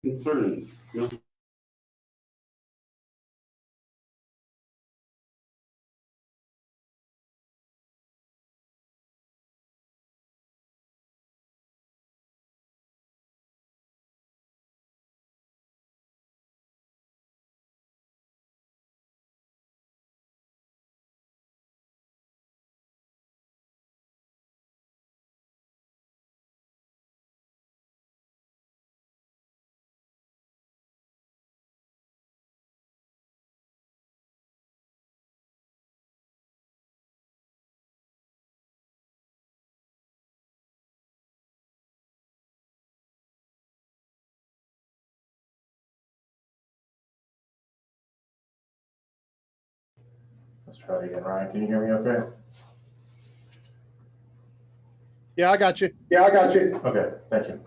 Concerns? No. Let's try it again. Ryan, can you hear me okay? Yeah, I got you. Okay, thank you.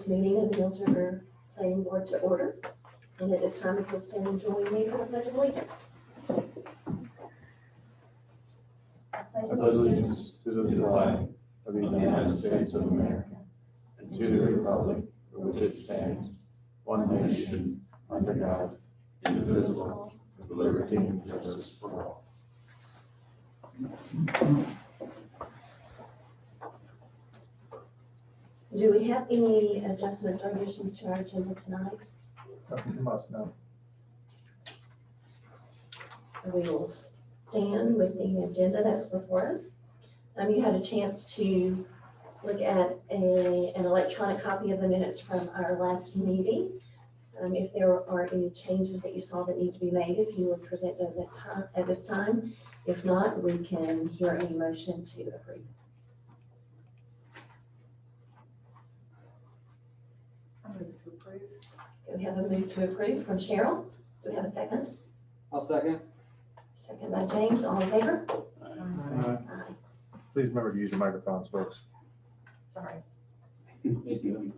Meeting of the Mills River Planning Board to order, and it is time to go stand and join me for the Pledge of Allegiance. I pledge allegiance to the flag of the United States of America and to the republic for which it stands, one nation, under God, indivisible, with liberty and justice for all. Do we have any adjustments or additions to our agenda tonight? You must know. We will stand with the agenda that's before us. You had a chance to look at an electronic copy of the minutes from our last meeting. If there are any changes that you saw that need to be made, if you would present those at this time. If not, we can hear a motion to approve. We have a move to approve from Cheryl. Do we have a second? I'll second. Second by James. All in favor? Aye. Please remember to use your microphones, folks. Sorry. Thank you.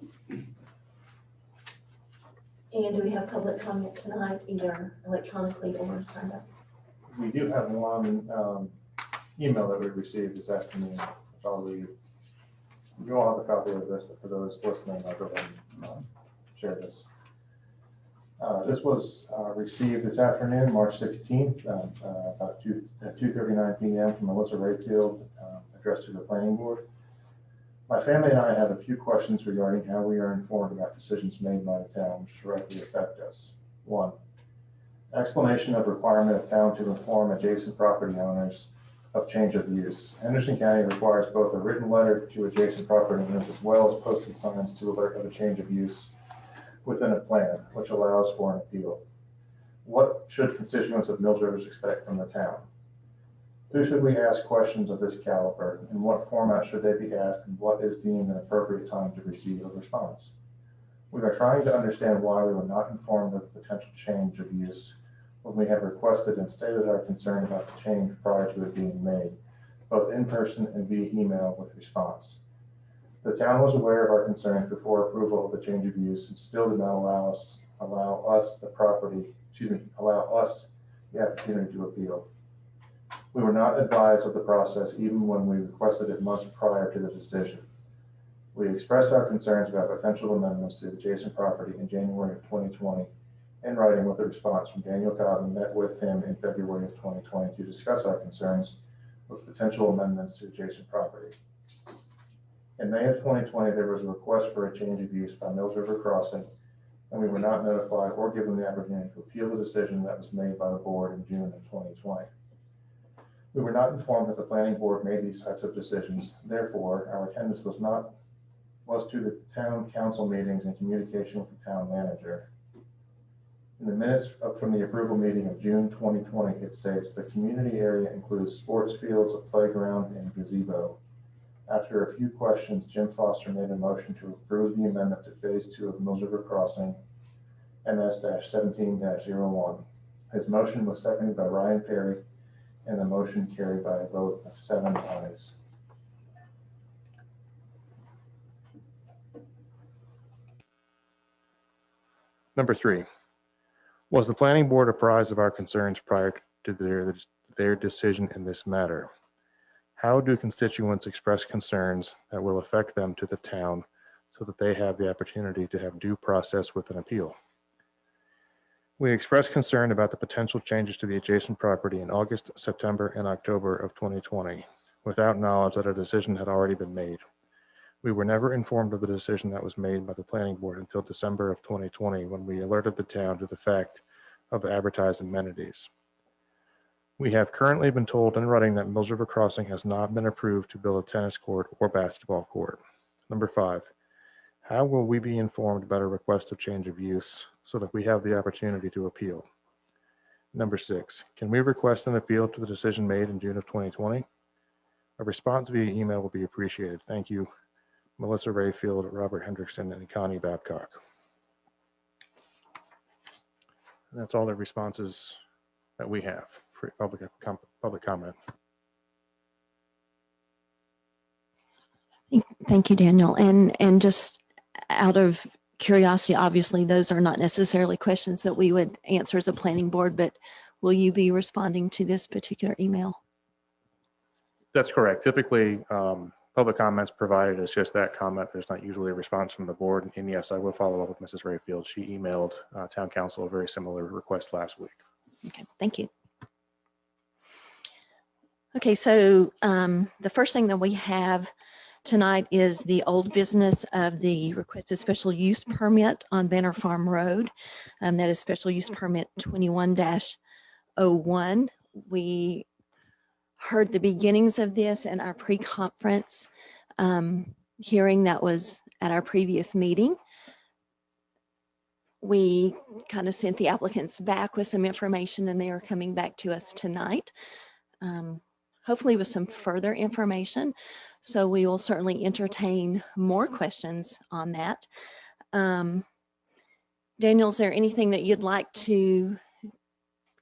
And do we have public comment tonight, either electronically or signed up? We do have one email that we received this afternoon, which I'll read. You all have a copy of this, but for those listening, I'll go ahead and share this. This was received this afternoon, March 16th, about 2:39 p.m. from Melissa Rayfield, addressed to the planning board. My family and I have a few questions regarding how we are informed about decisions made by the town which directly affect us. 1, explanation of requirement of town to inform adjacent property owners of change of use. Henderson County requires both a written letter to adjacent property owners as well as posted signs to alert of a change of use within a plan, which allows for an appeal. What should constituents of Mills Rivers expect from the town? Who should we ask questions of this caliber? In what format should they be asked? And what is deemed an appropriate time to receive a response? We are trying to understand why we were not informed of the potential change of use when we have requested and stated our concern about the change prior to it being made, both in person and via email with response. The town was aware of our concerns before approval of the change of use and still did not allow us the opportunity to appeal. We were not advised of the process even when we requested it months prior to the decision. We expressed our concerns about potential amendments to adjacent property in January of 2020 in writing with a response from Daniel Cobb, and met with him in February of 2020 to discuss our concerns with potential amendments to adjacent property. In May of 2020, there was a request for a change of use by Mills River Crossing, and we were not notified or given the opportunity to appeal the decision that was made by the board in June of 2020. We were not informed that the planning board made these types of decisions. Therefore, our attendance was to the town council meetings and communication with the town manager. In the minutes from the approval meeting of June 2020, it states the community area includes sports fields, a playground, and gazebo. After a few questions, Jim Foster made a motion to approve the amendment to phase 2 of Mills River Crossing, MS-17-01. His motion was seconded by Ryan Perry, and the motion carried by a vote of 7 ayes. Number 3, was the planning board apprised of our concerns prior to their decision in this matter? How do constituents express concerns that will affect them to the town so that they have the opportunity to have due process with an appeal? We expressed concern about the potential changes to the adjacent property in August, September, and October of 2020, without knowledge that a decision had already been made. We were never informed of the decision that was made by the planning board until December of 2020, when we alerted the town to the fact of advertised amenities. We have currently been told in writing that Mills River Crossing has not been approved to build a tennis court or basketball court. Number 5, how will we be informed about a request of change of use so that we have the opportunity to appeal? Number 6, can we request an appeal to the decision made in June of 2020? A response via email will be appreciated. Thank you, Melissa Rayfield, Robert Hendrickson, and Connie Babcock. And that's all the responses that we have for public comment. Thank you, Daniel. And just out of curiosity, obviously, those are not necessarily questions that we would answer as a planning board, but will you be responding to this particular email? That's correct. Typically, public comments provided is just that comment. There's not usually a response from the board. And yes, I will follow up with Mrs. Rayfield. She emailed town council a very similar request last week. Okay, thank you. Okay, so the first thing that we have tonight is the old business of the requested special use permit on Banner Farm Road. That is special use permit 21-01. We heard the beginnings of this in our pre-conference hearing that was at our previous meeting. We kind of sent the applicants back with some information, and they are coming back to us tonight, hopefully with some further information. So we will certainly entertain more questions on that. Daniel, is there anything that you'd like to,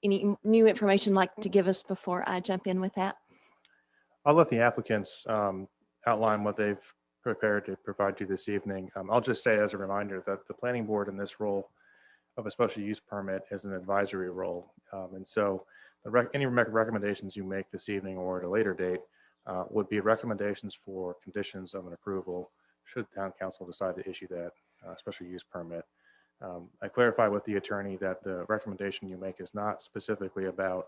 any new information like to give us before I jump in with that? I'll let the applicants outline what they've prepared to provide you this evening. I'll just say as a reminder that the planning board in this role of a special use permit is an advisory role. And so any recommendations you make this evening or at a later date would be recommendations for conditions of an approval should town council decide to issue that special use permit. I clarify with the attorney that the recommendation you make is not specifically about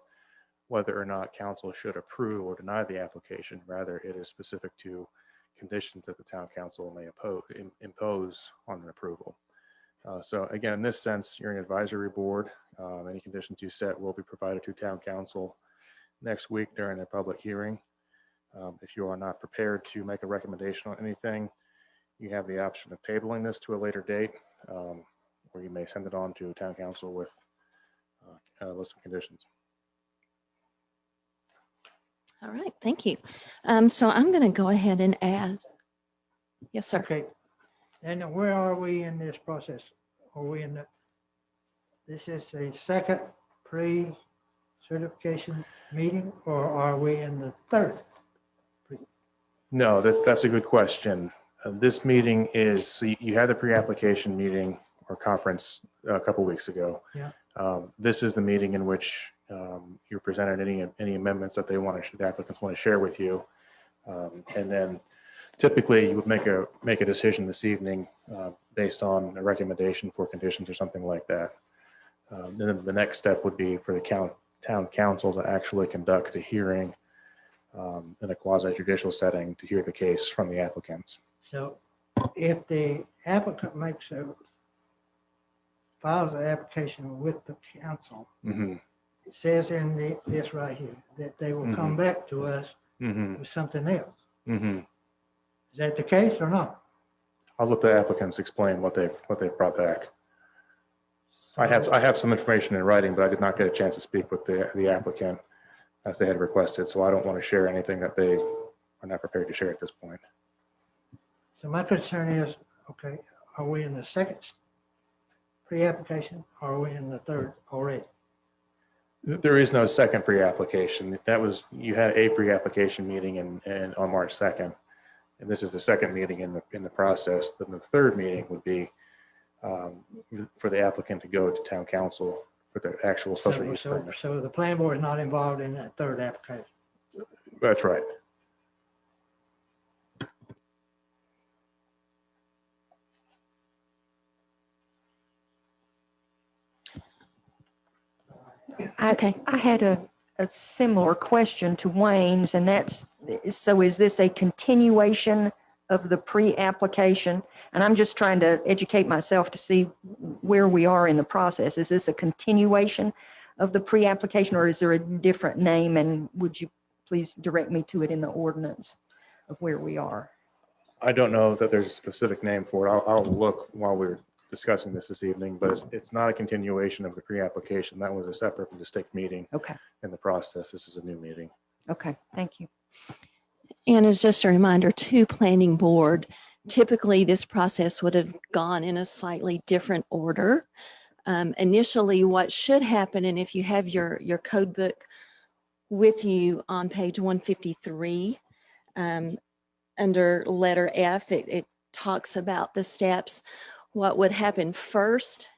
whether or not council should approve or deny the application. Rather, it is specific to conditions that the town council may impose on an approval. So again, in this sense, you're an advisory board. Any conditions you set will be provided to town council. next week during a public hearing. If you are not prepared to make a recommendation on anything, you have the option of tabling this to a later date, or you may send it on to town council with a list of conditions. All right, thank you. So I'm going to go ahead and add. Yes, sir. Okay, and where are we in this process? Are we in this is a second pre-certification meeting, or are we in the third? No, that's a good question. This meeting is, so you had the pre-application meeting or conference a couple weeks ago. Yeah. This is the meeting in which you're presented any amendments that the applicants want to share with you. And then typically you would make a decision this evening based on a recommendation for conditions or something like that. Then the next step would be for the town council to actually conduct the hearing in a quasi judicial setting to hear the case from the applicants. So if the applicant files an application with the council, Mm-hmm. it says in this right here, that they will come back to us Mm-hmm. with something else. Mm-hmm. Is that the case or not? I'll let the applicants explain what they've brought back. I have some information in writing, but I did not get a chance to speak with the applicant as they had requested, so I don't want to share anything that they are not prepared to share at this point. So my concern is, okay, are we in the second pre-application, or are we in the third already? There is no second pre-application. You had a pre-application meeting on March 2nd, and this is the second meeting in the process. Then the third meeting would be for the applicant to go to town council for the actual special use permit. So the planning board is not involved in that third application. That's right. Okay. I had a similar question to Wayne's, and that's, so is this a continuation of the pre-application? And I'm just trying to educate myself to see where we are in the process. Is this a continuation of the pre-application, or is there a different name? And would you please direct me to it in the ordinance of where we are? I don't know that there's a specific name for it. I'll look while we're discussing this evening, but it's not a continuation of the pre-application. That was a separate and distinct meeting Okay, in the process. This is a new meeting. okay, thank you. And as just a reminder to planning board, typically this process would have gone in a slightly different order. Initially, what should happen, and if you have your code book with you on page 153, under letter F, it talks about the steps. What would happen first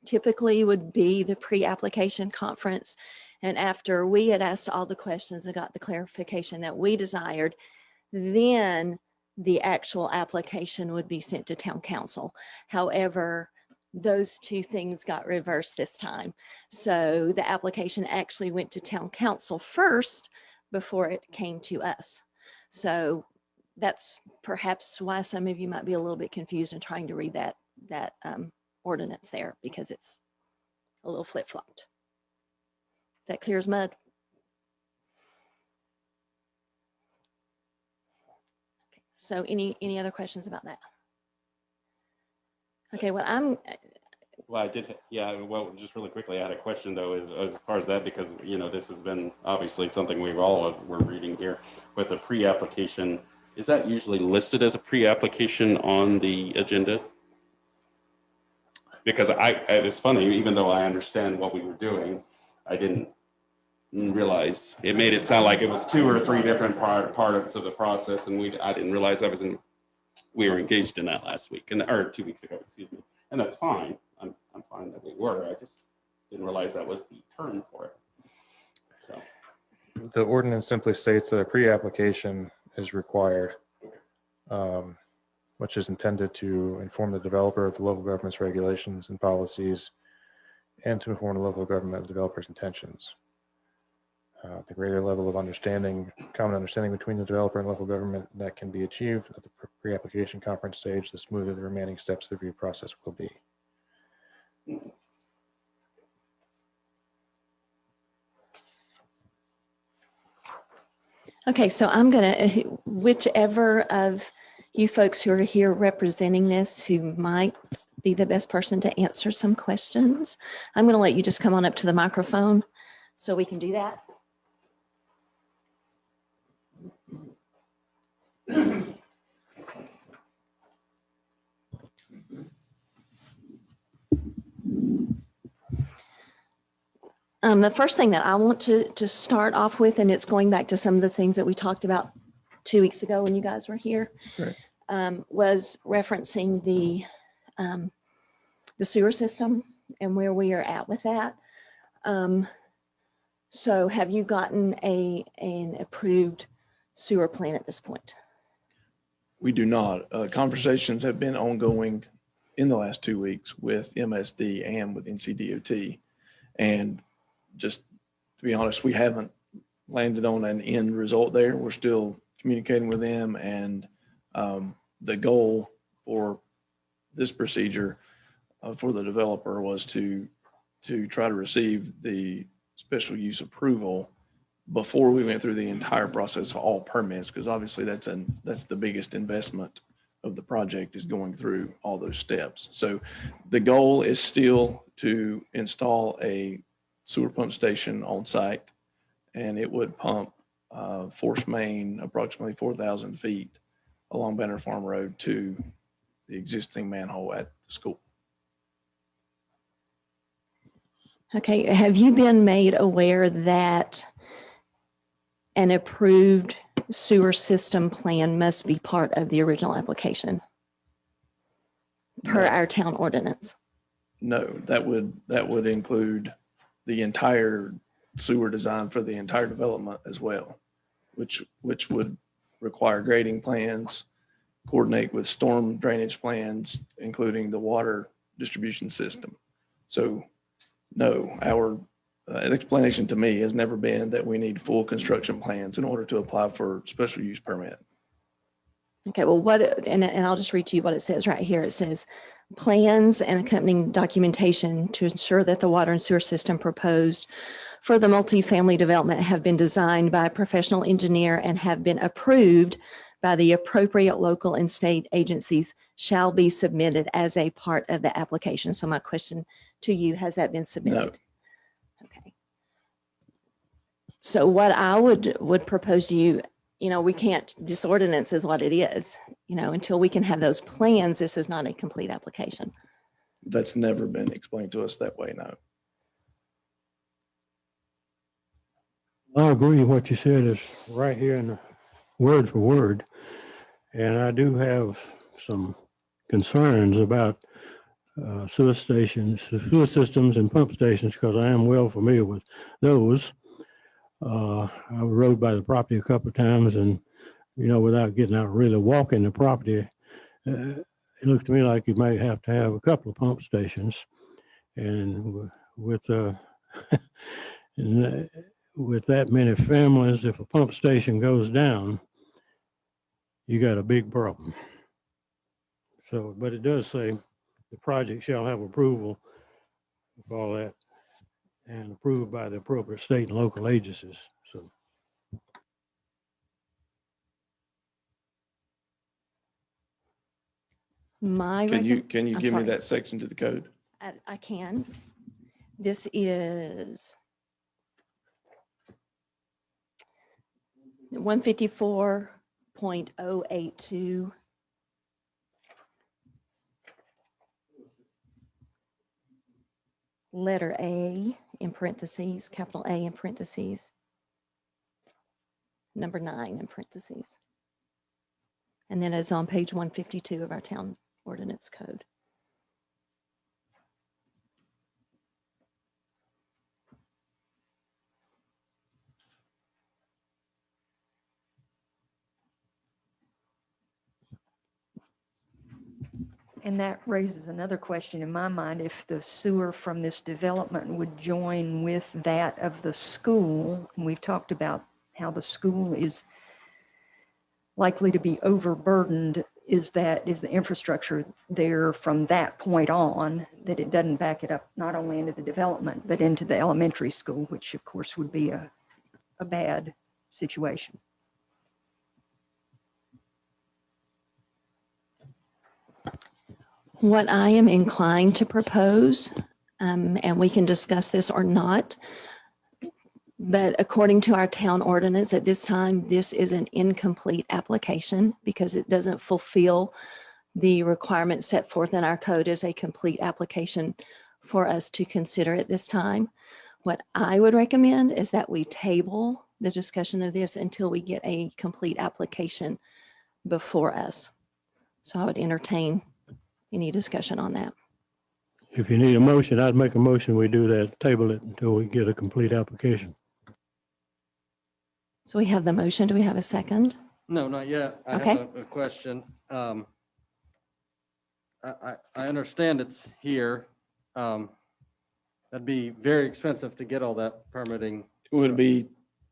typically would be the pre-application conference. And after we had asked all the questions and got the clarification that we desired, then the actual application would be sent to town council. However, those two things got reversed this time. So the application actually went to town council first before it came to us. So that's perhaps why some of you might be a little bit confused in trying to read that ordinance there, because it's a little flip-flopped. Is that clear as mud? Okay, so any other questions about that? Okay, well, Well, I did, yeah, well, just really quickly, I had a question though, as far as that, because, you know, this has been obviously something we've all, we're reading here with a pre-application. Is that usually listed as a pre-application on the agenda? Because it's funny, even though I understand what we were doing, I didn't realize, it made it sound like it was 2 or 3 different parts of the process, and I didn't realize we were engaged in that last week, or 2 weeks ago, excuse me. And that's fine. I'm fine that we were. I just didn't realize that was the term for it. So, The ordinance simply states that a pre-application is required, which is intended to inform the developer of the local government's regulations and policies and to inform the local government of the developer's intentions. The greater level of common understanding between the developer and local government that can be achieved at the pre-application conference stage, the smoother the remaining steps of the review process will be. Okay, so I'm gonna, whichever of you folks who are here representing this, who might be the best person to answer some questions, I'm gonna let you just come on up to the microphone so we can do that. The first thing that I want to start off with, and it's going back to some of the things that we talked about 2 weeks ago when you guys were here, Correct. was referencing the sewer system and where we are at with that. So have you gotten an approved sewer plan at this point? We do not. Conversations have been ongoing in the last 2 weeks with MSD and with NCDOT. And just to be honest, we haven't landed on an end result there. We're still communicating with them, and the goal for this procedure for the developer was to try to receive the special use approval before we went through the entire process of all permits, because obviously that's the biggest investment of the project, is going through all those steps. So the goal is still to install a sewer pump station on site, and it would pump force main approximately 4,000 feet along Banner Farm Road to the existing manhole at the school. Okay, have you been made aware that an approved sewer system plan must be part of the original application per No. our town ordinance? No, that would include the entire sewer design for the entire development as well, which would require grading plans, coordinate with storm drainage plans, including the water distribution system. So no, our explanation to me has never been that we need full construction plans in order to apply for special use permit. Okay, well, and I'll just read to you what it says right here. It says, plans and accompanying documentation to ensure that the water and sewer system proposed for the multifamily development have been designed by a professional engineer and have been approved by the appropriate local and state agencies shall be submitted as a part of the application. So my question to you, has that been submitted? Okay. So what I would propose to you, we can't, this ordinance is what it is, until we can have those plans, this is not a complete application. That's never been explained to us that way, no. I agree with what you said is right here in the word for word. And I do have some concerns about sewer stations, sewer systems and pump stations, because I am well familiar with those. I rode by the property a couple of times, and, without getting out really walking the property, it looks to me like you might have to have a couple of pump stations. And with with that many families, if a pump station goes down, you got a big problem. So, but it does say the project shall have approval of all that and approved by the appropriate state and local agencies. So Can you I'm give me sorry. that section to the code? I can. This is 154.082. Letter A in parentheses, capital A in parentheses. Number 9 in parentheses. And then it's on page 152 of our town ordinance code. And that raises another question in my mind. If the sewer from this development would join with that of the school, and we've talked about how the school is likely to be overburdened, is the infrastructure there from that point on, that it doesn't back it up not only into the development, but into the elementary school, which of course would be a bad situation. What I am inclined to propose, and we can discuss this or not, but according to our town ordinance at this time, this is an incomplete application because it doesn't fulfill the requirements set forth in our code as a complete application for us to consider at this time. What I would recommend is that we table the discussion of this until we get a complete application before us. So I would entertain any discussion on that. If you need a motion, I'd make a motion, we do that, table it until we get a complete application. So we have the motion. Do we have a second? No, not yet. I Okay. have a question. I understand it's here. That'd be very expensive to get all that permitting. It would be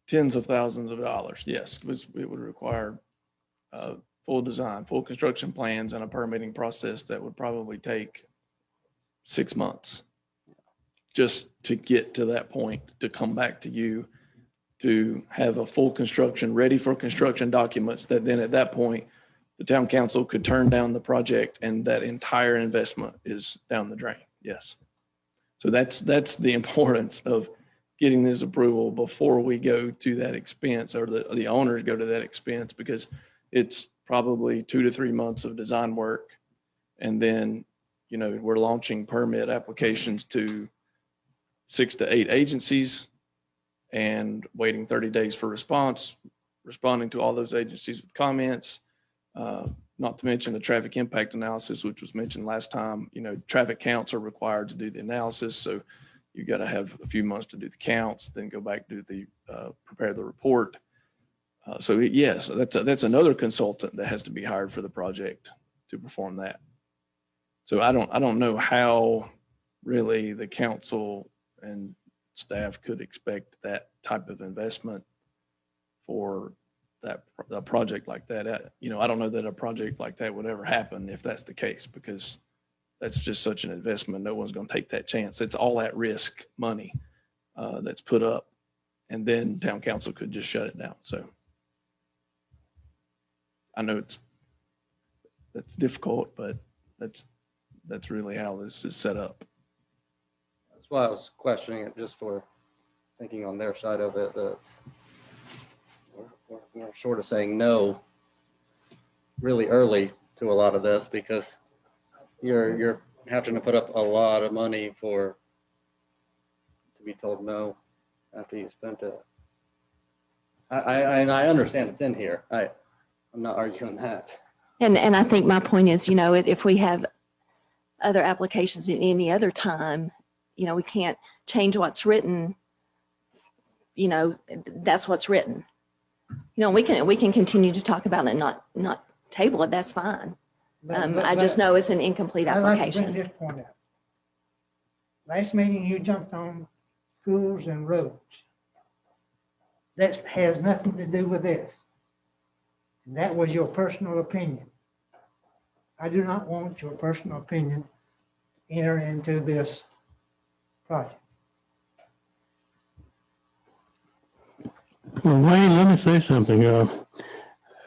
tens of thousands of dollars. Yes, it would require full design, full construction plans and a permitting process that would probably take 6 months just to get to that point, to come back to you, to have a full construction, ready for construction documents that then at that point, the town council could turn down the project and that entire investment is down the drain. Yes. So that's the importance of getting this approval before we go to that expense, or the owners go to that expense, because it's probably 2 to 3 months of design work. And then, you know, we're launching permit applications to 6 to 8 agencies and waiting 30 days for response, responding to all those agencies with comments, not to mention the traffic impact analysis, which was mentioned last time. You know, traffic counts are required to do the analysis. So you got to have a few months to do the counts, then go back, do the, prepare the report. So yes, that's another consultant that has to be hired for the project to perform that. So I don't know how really the council and staff could expect that type of investment for a project like that. You know, I don't know that a project like that would ever happen if that's the case, because that's just such an investment. No one's going to take that chance. It's all at risk money that's put up, and then town council could just shut it down. So I know that's difficult, but that's really how this is set up. That's why I was questioning it, just for thinking on their side of it, that we're short of saying no really early to a lot of this, because you're having to put up a lot of money to be told no after you spent it. I understand it's in here. I'm not arguing that. And I think my point is, you know, if we have other applications at any other time, you know, we can't change what's written. You know, that's what's written. You know, we can continue to talk about it, not table it. That's fine. I just know it's an incomplete I'd like to application. bring this point out. Last meeting, you jumped on schools and roads. That has nothing to do with this. And that was your personal opinion. I do not want your personal opinion to enter into this project. Well, Wayne, let me say something. You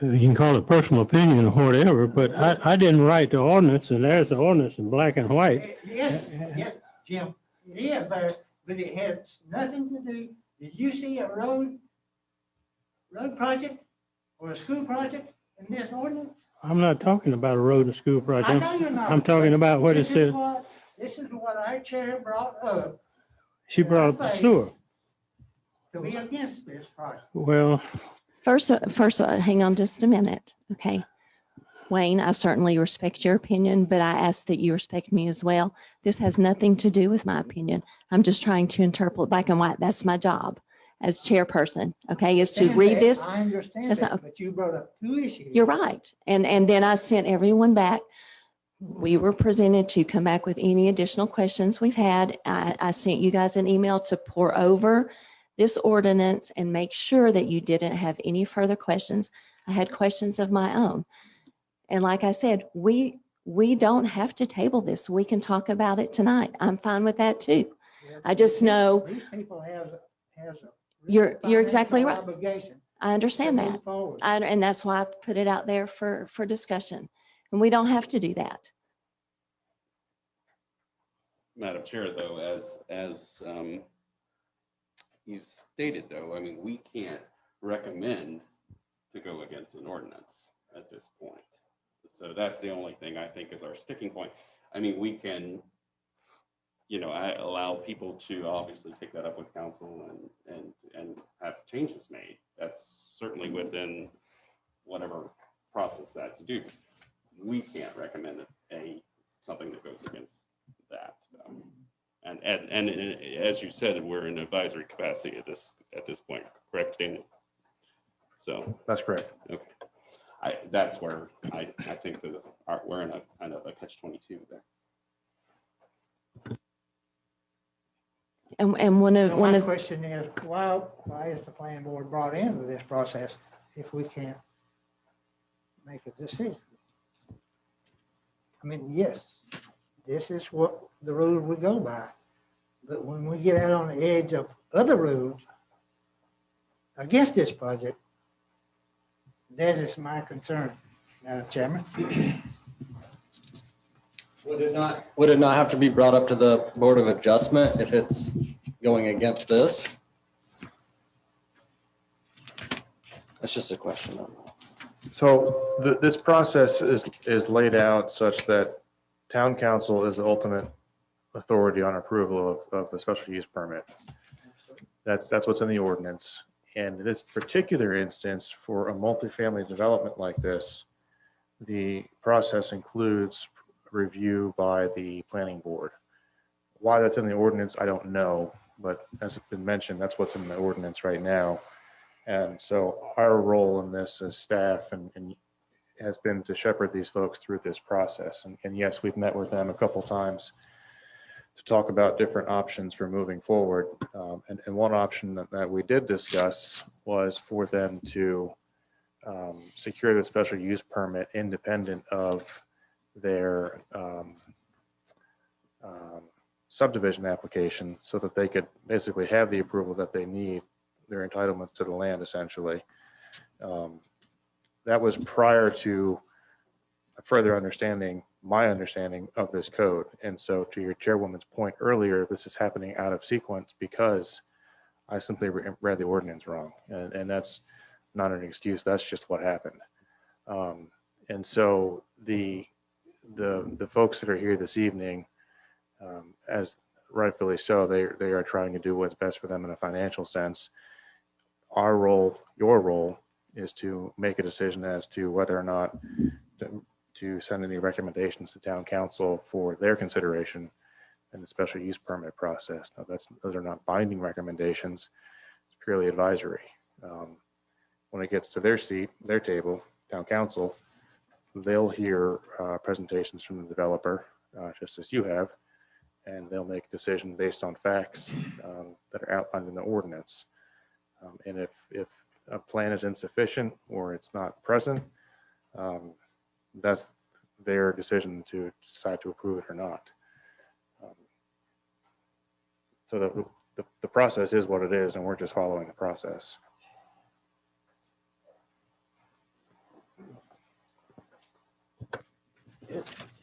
can call it personal opinion or whatever, but I didn't write the ordinance, and there's the ordinance in black and white. Yes, Jim, it is, but it has nothing to do. Did you see a road project or a school project in this ordinance? I'm not talking about a road and school I project. know you're not. I'm talking about what it This is said. This is what our chair brought up, She brought up the sewer. to be against this project. Well, First, hang on just a minute. Okay. Wayne, I certainly respect your opinion, but I ask that you respect me as well. This has nothing to do with my opinion. I'm just trying to interpret black and white. That's my job as chairperson, okay, is to Understand read that. this. I understand That's that, not- but you brought up two issues. You're right. And then I sent everyone back. We were presented to come back with any additional questions we've had. I sent you guys an email to pour over this ordinance and make sure that you didn't have any further questions. I had questions of my own. And like I said, we don't have to table this. We can talk about it tonight. I'm fine with that too. I just know These people has a. You're exactly financial right. Obligation. I understand to that. move forward. And that's why I put it out there for discussion. And we don't have to do that. Madam Chair, though, as you've stated, though, I mean, we can't recommend to go against an ordinance at this point. So that's the only thing I think is our sticking point. I mean, we can, I allow people to obviously take that up with council and have changes made. That's certainly within whatever process that's due. We can't recommend something that goes against that. And as you said, we're in advisory capacity at this point, correct, Daniel? So That's correct. okay, that's where I think that we're in a kind of a catch-22 there. And one So of my question is, why is the planning board brought into this process if we can't make a decision? I mean, yes, this is what the rule we go by. But when we get out on the edge of other rules against this project, that is my concern, Madam Chairman. Would it not have to be brought up to the Board of Adjustment if it's going against this? That's just a question. So this process is laid out such that town council is the ultimate authority on approval of the special use permit. That's what's in the ordinance. And in this particular instance, for a multifamily development like this, the process includes review by the planning board. Why that's in the ordinance, I don't know, but as it's been mentioned, that's what's in the ordinance right now. And so our role in this as staff and has been to shepherd these folks through this process. And yes, we've met with them a couple times to talk about different options for moving forward. And one option that we did discuss was for them to secure the special use permit independent of their subdivision application, so that they could basically have the approval that they need, their entitlements to the land essentially. That was prior to a further understanding, my understanding of this code. And so to your chairwoman's point earlier, this is happening out of sequence because I simply read the ordinance wrong. And that's not an excuse, that's just what happened. And so the folks that are here this evening, as rightfully so, they are trying to do what's best for them in a financial sense. Our role, your role, is to make a decision as to whether or not to send any recommendations to town council for their consideration in the special use permit process. Now, those are not binding recommendations, it's purely advisory. When it gets to their seat, their table, town council, they'll hear presentations from the developer, just as you have, and they'll make a decision based on facts that are outlined in the ordinance. And if a plan is insufficient or it's not present, that's their decision to decide to approve it or not. So the process is what it is, and we're just following the process.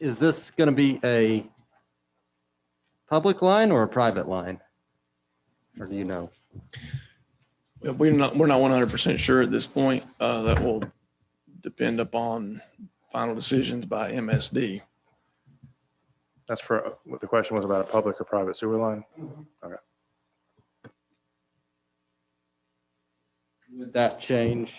Is this going to be a public line or a private line? Or do you know? We're not 100% sure at this point. That will depend upon final decisions by MSD. That's for what the question was about, a public or private sewer line. Okay. Would that change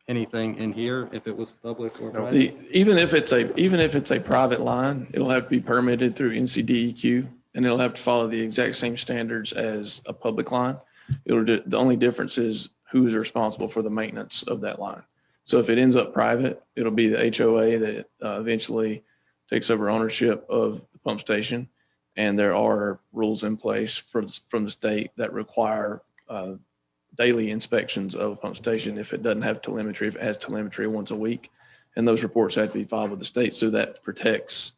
anything in here if it was public or private? Even if it's a private line, it'll have to be permitted through NCDEQ, and it'll have to follow the exact same standards as a public line. The only difference is who is responsible for the maintenance of that line. So if it ends up private, it'll be the HOA that eventually takes over ownership of the pump station. And there are rules in place from the state that require daily inspections of a pump station if it doesn't have telemetry, if it has telemetry once a week. And those reports have to be filed with the state, so that protects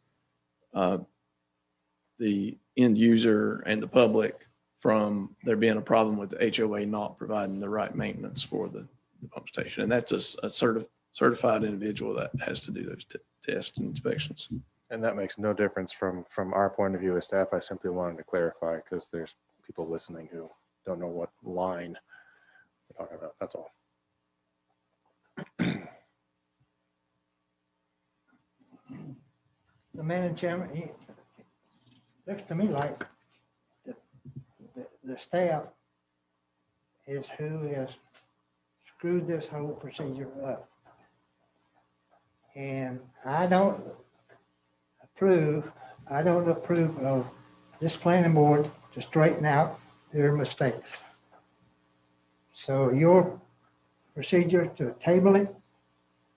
the end user and the public from there being a problem with the HOA not providing the right maintenance for the pump station. And that's a certified individual that has to do those tests and inspections. And that makes no difference from our point of view as staff. I simply wanted to clarify because there's people listening who don't know what line we're talking about. That's all. The Madam Chairman, looks to me like the staff is who has screwed this whole procedure up. And I don't approve of this planning board to straighten out their mistakes. So your procedure to table it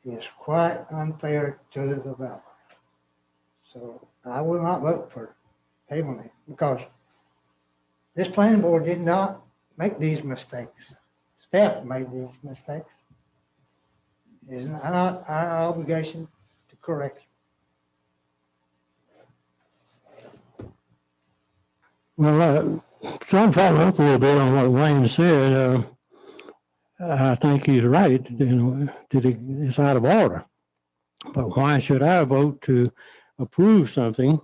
is quite unfair to the developer. So I will not vote for tabling it because this planning board did not make these mistakes. Staff made these mistakes. It is not our obligation to correct them. Well, trying to follow up a little bit on what Wayne said, I think he's right. You know, it's out of order. But why should I vote to approve something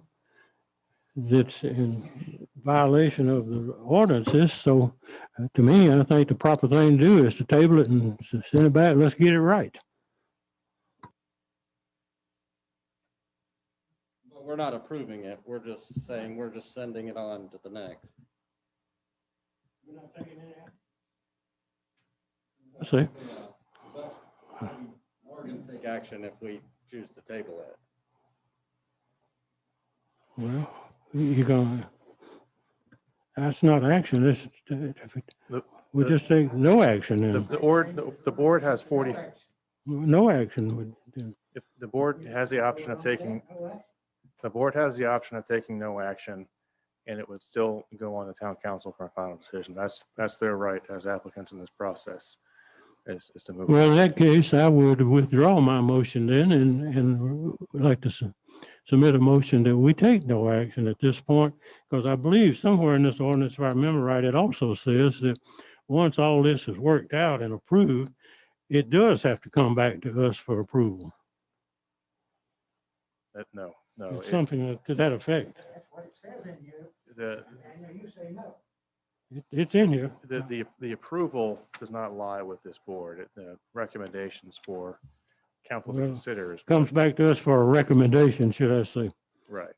that's in violation of the ordinances? So to me, I think the proper thing to do is to table it and send it back. Let's get it right. But we're not approving it. We're just saying we're just sending it on to the next. I see. We're going to take action if we choose to table it. Well, you're gonna, that's not action. This, we just take no action then. The board has 40, No action would do. if the board has the option of taking, no action, and it would still go on to town council for a final decision. That's their right as applicants in this process, is to move. Well, in that case, I would withdraw my motion then and would like to submit a motion that we take no action at this point, because I believe somewhere in this ordinance, if I remember right, it also says that once all this is worked out and approved, it does have to come back to us for approval. No. It's something to that effect. That's what it says in here, The, and you say no. It's in here. the approval does not lie with this board. The recommendations for council to Well, consider is. Comes back to us for a recommendation, should I say, Right.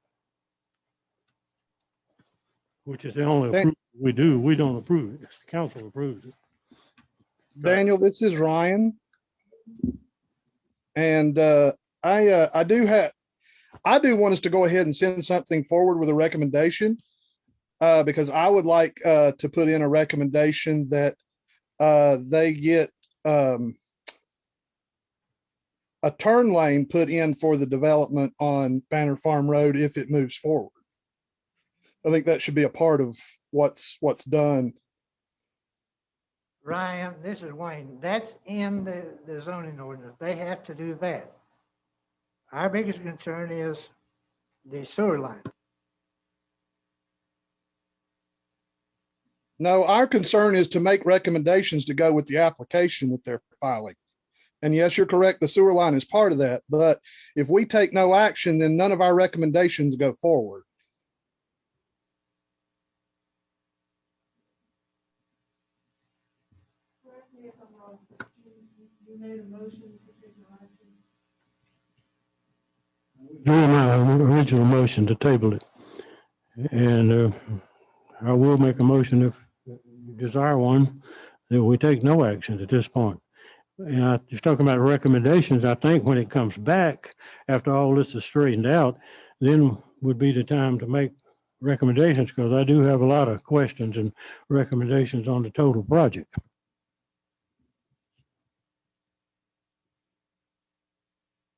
which is the only approval we do. We don't approve it. It's the council approves it. Daniel, this is Ryan. And I do want us to go ahead and send something forward with a recommendation. Because I would like to put in a recommendation that they get a turn lane put in for the development on Banner Farm Road if it moves forward. I think that should be a part of what's done. Ryan, this is Wayne. That's in the zoning ordinance. They have to do that. Our biggest concern is the sewer line. No, our concern is to make recommendations to go with the application that they're filing. And yes, you're correct, the sewer line is part of that, but if we take no action, then none of our recommendations go forward. During my original motion to table it. And I will make a motion if you desire one, that we take no action at this point. And I was talking about recommendations. I think when it comes back, after all this is straightened out, then would be the time to make recommendations, because I do have a lot of questions and recommendations on the total project.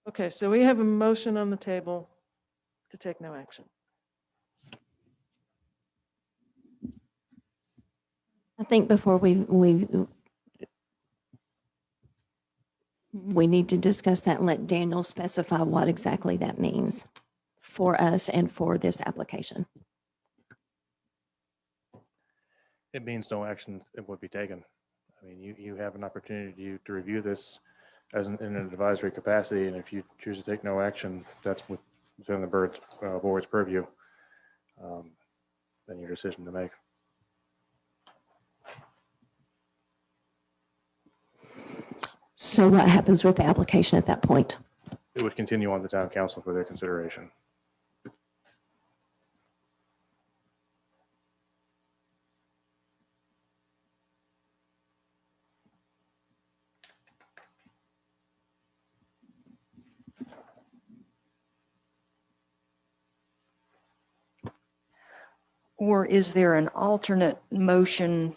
Okay, so we have a motion on the table to take no action. I think before we need to discuss that and let Daniel specify what exactly that means for us and for this application. It means no action would be taken. I mean, you have an opportunity to review this in an advisory capacity, and if you choose to take no action, that's within the board's purview, then your decision to make. So what happens with the application at that point? It would continue on the town council for their consideration. Or is there an alternate motion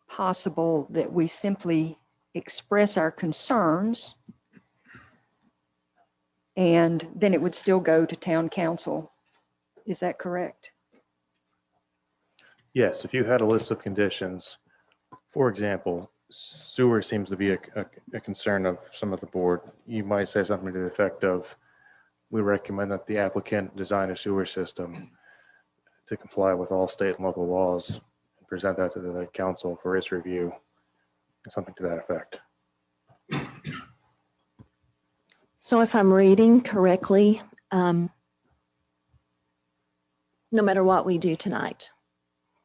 possible that we simply express our concerns and then it would still go to town council? Is that correct? Yes, if you had a list of conditions, for example, sewer seems to be a concern of some of the board. You might say something to the effect of, we recommend that the applicant design a sewer system to comply with all state and local laws, and present that to the council for its review, something to that effect. So if I'm reading correctly, no matter what we do tonight,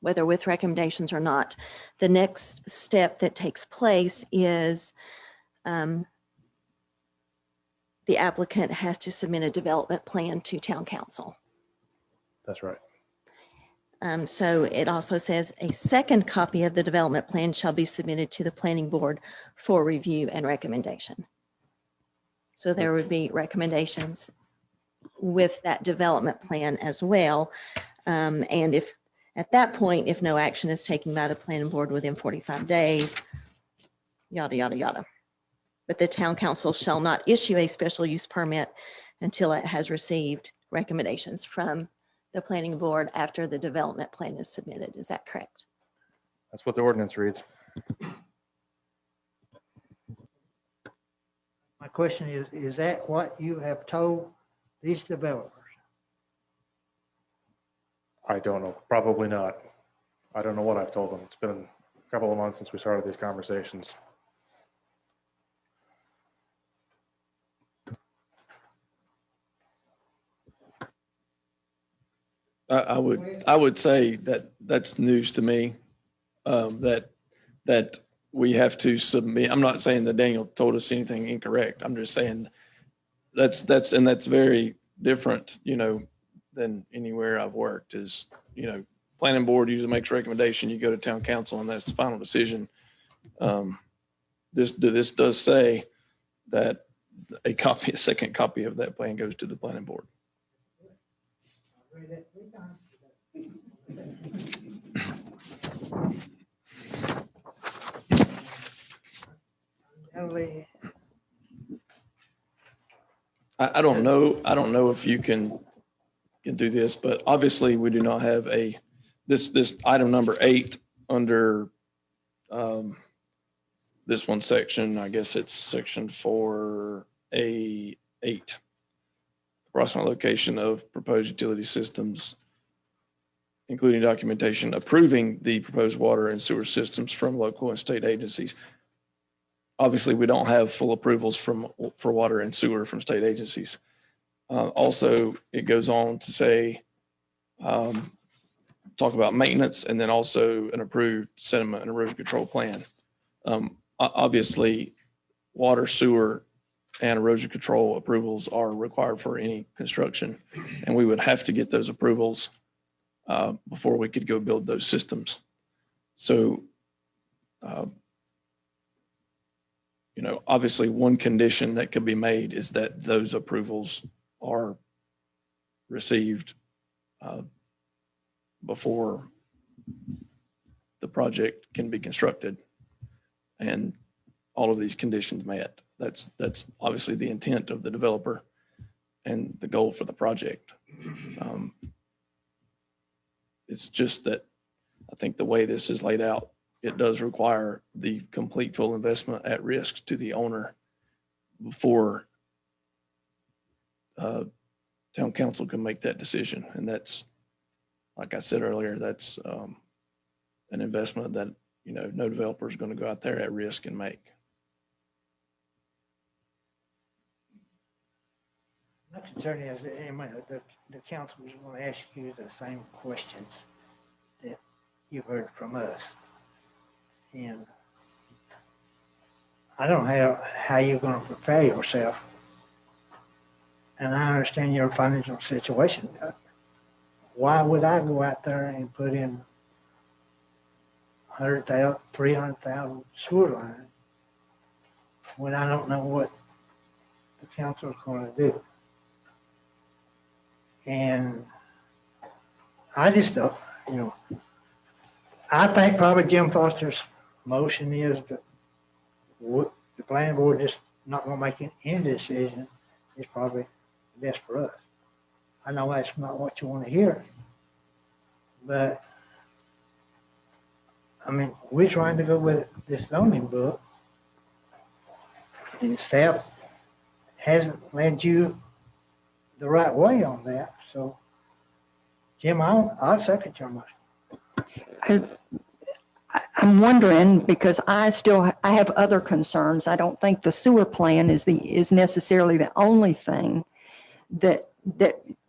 whether with recommendations or not, the next step that takes place is the applicant has to submit a development plan to town council. That's right. So it also says a second copy of the development plan shall be submitted to the planning board for review and recommendation. So there would be recommendations with that development plan as well. And if at that point, if no action is taken by the planning board within 45 days, yada, yada, yada. But the town council shall not issue a special use permit until it has received recommendations from the planning board after the development plan is submitted. Is that correct? That's what the ordinance reads. My question is that what you have told these developers? I don't know, probably not. I don't know what I've told them. It's been a couple of months since we started these conversations. I would say that that's news to me, that we have to submit. I'm not saying that Daniel told us anything incorrect. I'm just saying that's very different, than anywhere I've worked is, planning board usually makes a recommendation, you go to town council and that's the final decision. This does say that a second copy of that plan goes to the planning board. I don't know if you can do this, but obviously we do not have this item number 8 under this one section. I guess it's section 4A8. Approximate location of proposed utility systems, including documentation approving the proposed water and sewer systems from local and state agencies. Obviously, we don't have full approvals for water and sewer from state agencies. Also, it goes on to say, talk about maintenance and then also an approved sediment and erosion control plan. Obviously, water, sewer, and erosion control approvals are required for any construction, and we would have to get those approvals before we could go build those systems. So, obviously one condition that could be made is that those approvals are received before the project can be constructed and all of these conditions met. That's obviously the intent of the developer and the goal for the project. It's just that I think the way this is laid out, it does require the complete full investment at risk to the owner before town council can make that decision. And that's, like I said earlier, that's an investment that, no developer is going to go out there at risk and make. My concern is that the council is going to ask you the same questions that you've heard from us. And I don't know how you're going to prepare yourself. And I understand your financial situation. Why would I go out there and put in 100,000, 300,000 sewer line when I don't know what the council is going to do? And I just don't, I think probably Jim Foster's motion is that the planning board is not going to make any decision. It's probably best for us. I know that's not what you want to hear, but I mean, we're trying to go with this zoning book, and staff hasn't led you the right way on that. So, Jim, I'll second your motion. I'm wondering, because I have other concerns. I don't think the sewer plan is necessarily the only thing that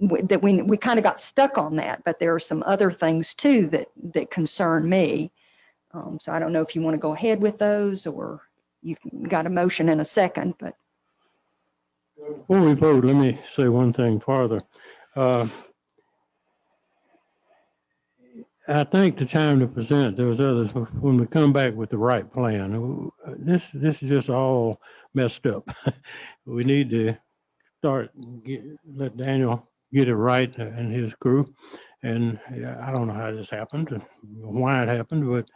we kind of got stuck on that, but there are some other things too that concern me. So I don't know if you want to go ahead with those, or you've got a motion in a second, but. Before we vote, let me say one thing farther. I think the time to present those others, when we come back with the right plan, this is just all messed up. We need to let Daniel get it right and his crew. And I don't know how this happened and why it happened, but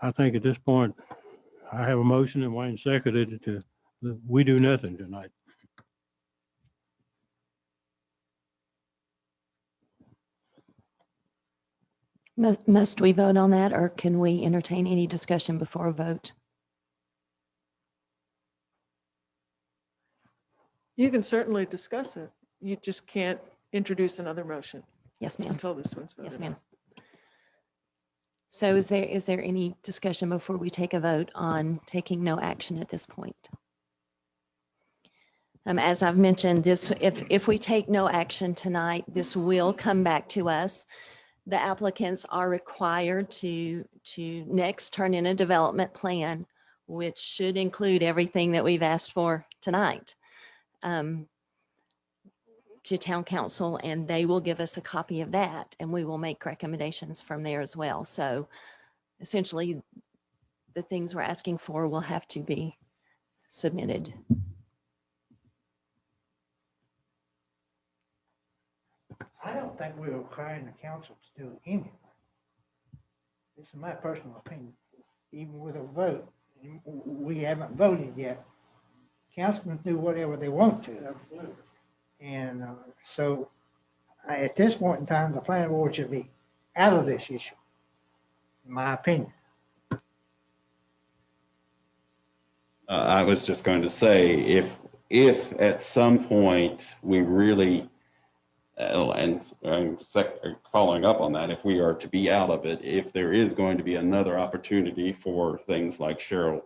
I think at this point, I have a motion and Wayne seconded it we do nothing tonight. Must we vote on that, or can we entertain any discussion before a vote? You can certainly discuss it. You just can't introduce another motion Yes, ma'am. until this one's voted Yes, on. ma'am. So is there any discussion before we take a vote on taking no action at this point? As I've mentioned, if we take no action tonight, this will come back to us. The applicants are required to next turn in a development plan, which should include everything that we've asked for tonight, to town council, and they will give us a copy of that, and we will make recommendations from there as well. So essentially, the things we're asking for will have to be submitted. I don't think we're requiring the council to do anything. This is my personal opinion. Even with a vote, we haven't voted yet. Councilmen do whatever they want to. And so at this point in time, the planning board should be out of this issue, in my opinion. I was just going to say, if at some point we really, following up on that, if we are to be out of it, if there is going to be another opportunity for things like Cheryl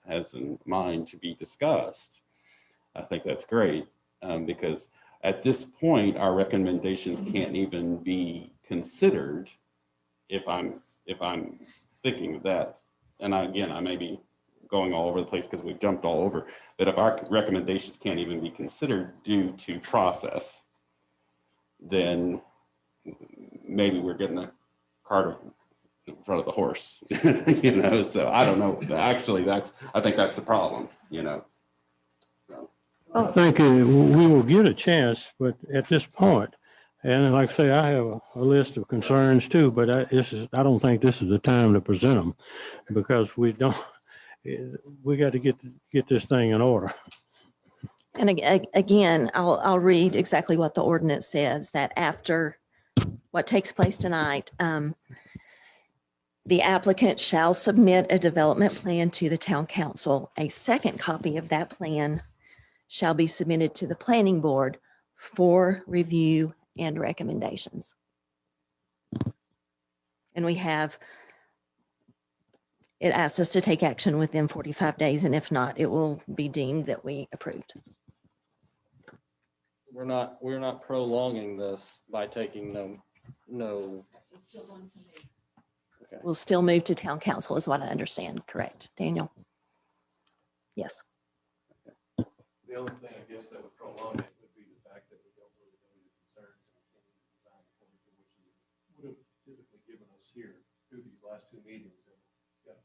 has in mind to be discussed, I think that's great, because at this point, our recommendations can't even be considered if I'm thinking of that. And again, I may be going all over the place because we've jumped all over, but if our recommendations can't even be considered due to process, then maybe we're getting the cart in front of the horse, so I don't know. Actually, I think that's the problem, So. I think we will get a chance, but at this point, and like I say, I have a list of concerns too, but I don't think this is the time to present them, because we got to get this thing in order. And again, I'll read exactly what the ordinance says, that after what takes place tonight, the applicant shall submit a development plan to the town council. A second copy of that plan shall be submitted to the planning board for review and recommendations. And it asks us to take action within 45 days, and if not, it will be deemed that we approved. we're not prolonging this by taking no. Okay. We'll still move to town council is what I understand, correct, Daniel? Yes. The only thing I guess that would prolong it would be the fact that we don't really know the concerns and the design according to what you would have typically given us here through these last two meetings and got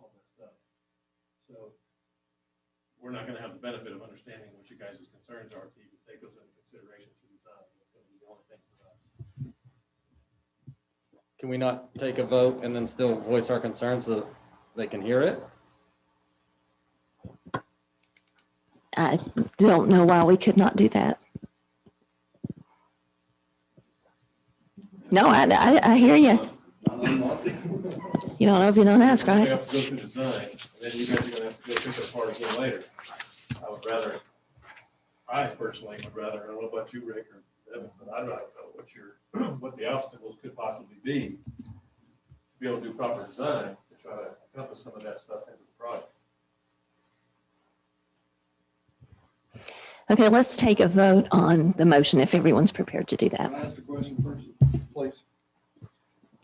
all messed up. So we're not gonna have the benefit of understanding what you guys' concerns are to even take those into consideration to design. That's gonna be the only thing for us. Can we not take a vote and then still voice our concerns so that they can hear it? I don't know why we could not do that. No, I hear you. You don't know if you don't ask, We right? have to go through design, and then you guys are gonna have to go pick it apart again later. I personally would rather, I don't know about you, Rick or Devin, but I'd rather know what the obstacles could possibly be to be able to do proper design to try to encompass some of that stuff into the project. Okay, let's take a vote on the motion if everyone's prepared to do that. Can I ask a question first, please?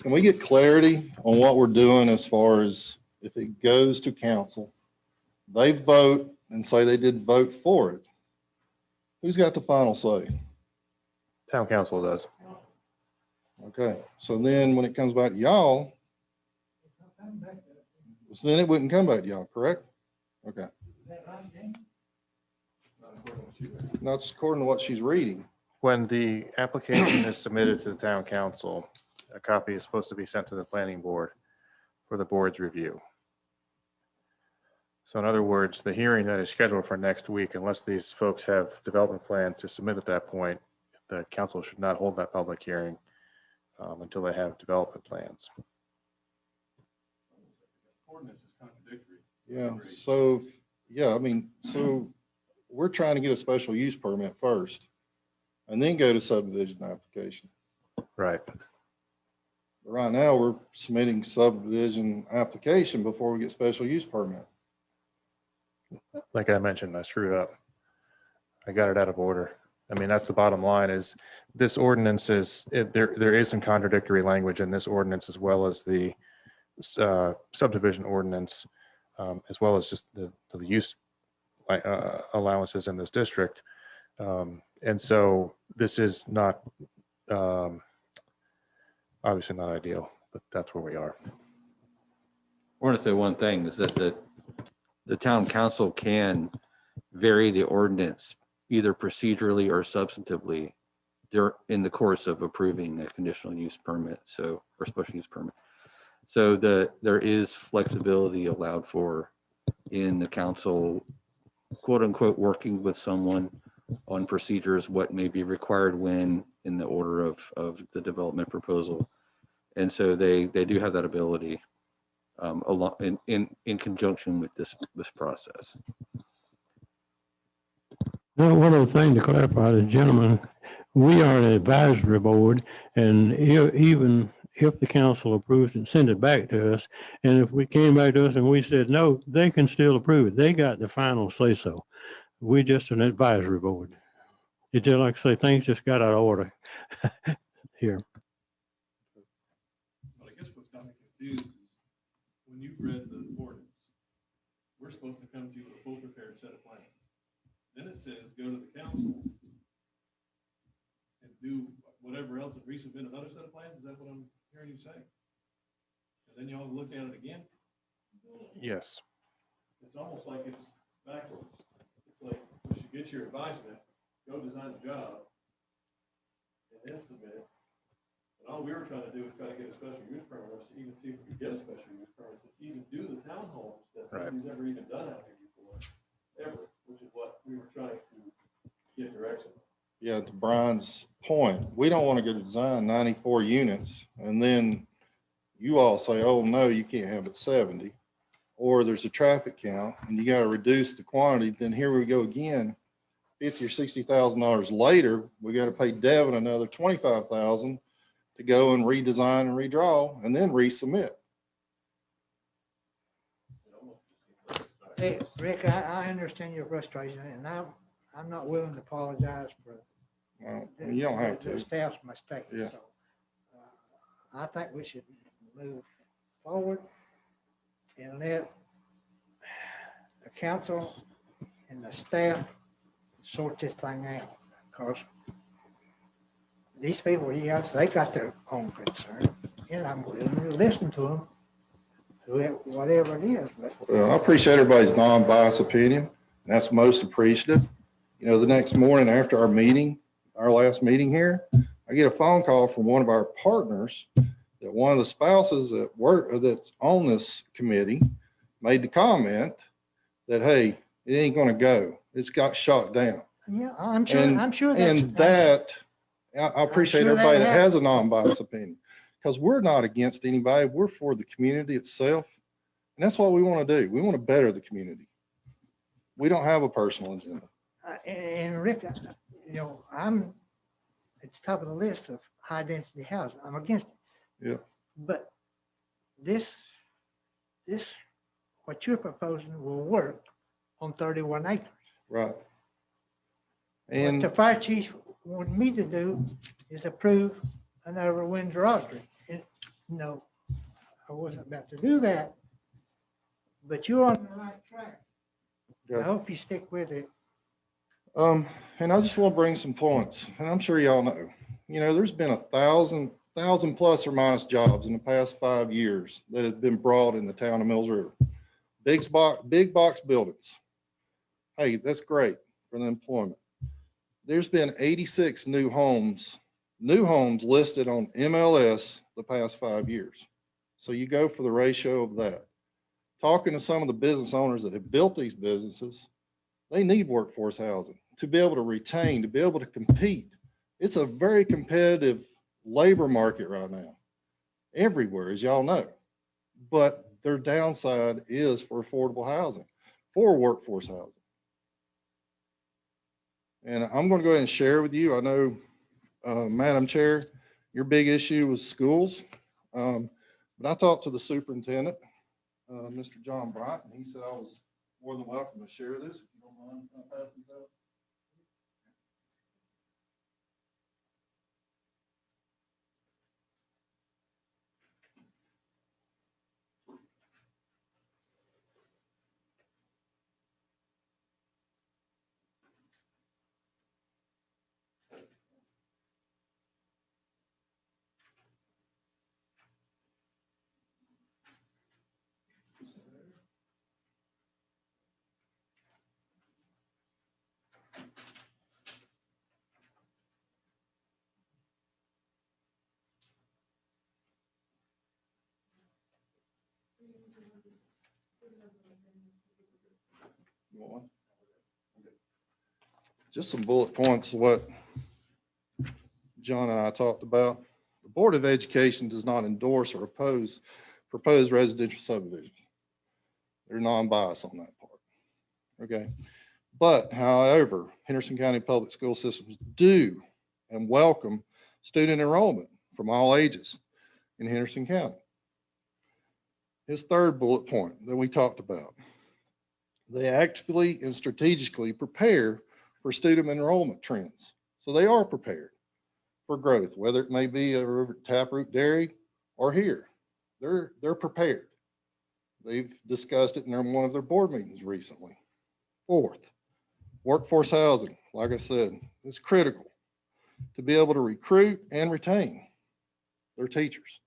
Can we get clarity on what we're doing as far as if it goes to council, they vote and say they did vote for it? Who's got the final say? Town council does. Okay, so then when it comes back to y'all, so then it wouldn't come back to y'all, correct? Okay. That's according to what she's reading. When the application is submitted to the town council, a copy is supposed to be sent to the planning board for the board's review. So in other words, the hearing that is scheduled for next week, unless these folks have development plans to submit at that point, the council should not hold that public hearing until they have development plans. Ordinance is contradictory. Yeah, so, yeah, I mean, so we're trying to get a special use permit first and then go to subdivision application. Right. Right now, we're submitting subdivision application before we get special use permit. Like I mentioned, I screwed up. I got it out of order. I mean, that's the bottom line is this ordinance is, there is some contradictory language in this ordinance as well as the subdivision ordinance, as well as just the use allowances in this district. And so this is not, obviously not ideal, but that's where we are. I want to say one thing is that the town council can vary the ordinance either procedurally or substantively in the course of approving a conditional use permit, so, or special use permit. So there is flexibility allowed for in the council, quote unquote, working with someone on procedures, what may be required when in the order of the development proposal. And so they do have that ability along in conjunction with this process. Now, one other thing to clarify, the gentleman, we are an advisory board, and even if the council approves and send it back to us, and if we came back to us and we said no, they can still approve it. They got the final say so. We're just an advisory board. It just like I say, things just got out of order here. But I guess what's got me confused is when you've read the ordinance, we're supposed to come to you with a full prepared set of plans. Then it says, go to the council and do whatever else and resubmit another set of plans. Is that what I'm hearing you say? And then y'all look at it again? Yes. It's almost like it's backwards. It's like, you should get your advisement, go design the job, and then submit it. And all we were trying to do was try to get a special use permit, or even see if we could get a special use permit to even do the townhomes that nobody's ever even done out here before, ever, which is what we were trying to get direction. Yeah, to Brian's point, we don't want to go to design 94 units and then you all say, oh, no, you can't have it 70. Or there's a traffic count and you got to reduce the quantity. Then here we go again, $50,000 or $60,000 later, we got to pay Devin another $25,000 to go and redesign and redraw and then resubmit. Hey, Rick, I understand your frustration, and I'm not willing to apologize for Well, you don't have the to. staff's mistake. Yeah. So, I think we should move forward and let the council and the staff sort this thing out. Because these people, yes, they got their own concern, and I'm willing to listen to them, whatever it is. But Well, I appreciate everybody's non-biased opinion. And that's most appreciative. You know, the next morning after our meeting, our last meeting here, I get a phone call from one of our partners that one of the spouses that work, that's on this committee made the comment that, hey, it ain't gonna go. It's got shot down. yeah, I'm sure, And- I'm sure that's. And that, I appreciate sure that everybody that has a happened. non-biased opinion, because we're not against anybody. We're for the community itself. And that's what we want to do. We want to better the community. We don't have a personal agenda. And Rick, you know, I'm at the top of the list of high density housing. I'm against it. Yeah. But this, what you're proposing will work on 31 acres. Right. What And the fire chief wanted me to do is approve another Windsor Audrey. And no, I wasn't about to do that. But you're on the right track. I Okay. hope you stick with it. And I just want to bring some points, and I'm sure y'all know, you know, there's been 1,000 plus or minus jobs in the past 5 years that have been brought in the town of Mills River. Big box buildings. Hey, that's great for the employment. There's been 86 new homes listed on MLS the past 5 years. So you go for the ratio of that. Talking to some of the business owners that have built these businesses, they need workforce housing to be able to retain, to be able to compete. It's a very competitive labor market right now, everywhere, as y'all know. But their downside is for affordable housing, for workforce housing. And I'm going to go ahead and share with you, I know, Madam Chair, your big issue was schools. But I talked to the superintendent, Mr. John Bryant, and he said I was more than welcome to share this. If you don't mind, can I pass these out? You want one? Okay. Just some bullet points of what John and I talked about. The Board of Education does not endorse or oppose proposed residential subdivisions. They're non-biased on that part. Okay. But however, Henderson County Public School Systems do and welcome student enrollment from all ages in Henderson County. His third bullet point that we talked about. They actively and strategically prepare for student enrollment trends. So they are prepared for growth, whether it may be over at Taproot Dairy or here. They're prepared. They've discussed it in one of their board meetings recently. Fourth, workforce housing, like I said, is critical to be able to recruit and retain their teachers.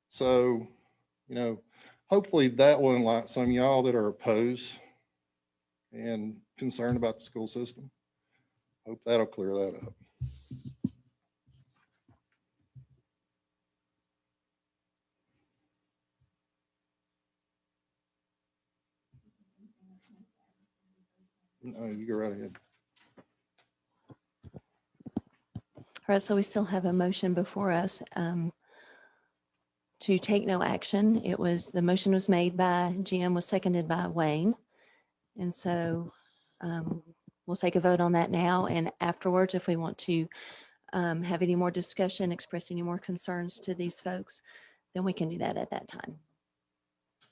So, you know, hopefully that will enlighten some of y'all that are opposed and concerned about the school system. Hope that'll clear that up. No, you go right ahead. All right, so we still have a motion before us to take no action. The motion was made by Jim, was seconded by Wayne. And so we'll take a vote on that now. And afterwards, if we want to have any more discussion, express any more concerns to these folks, then we can do that at that time.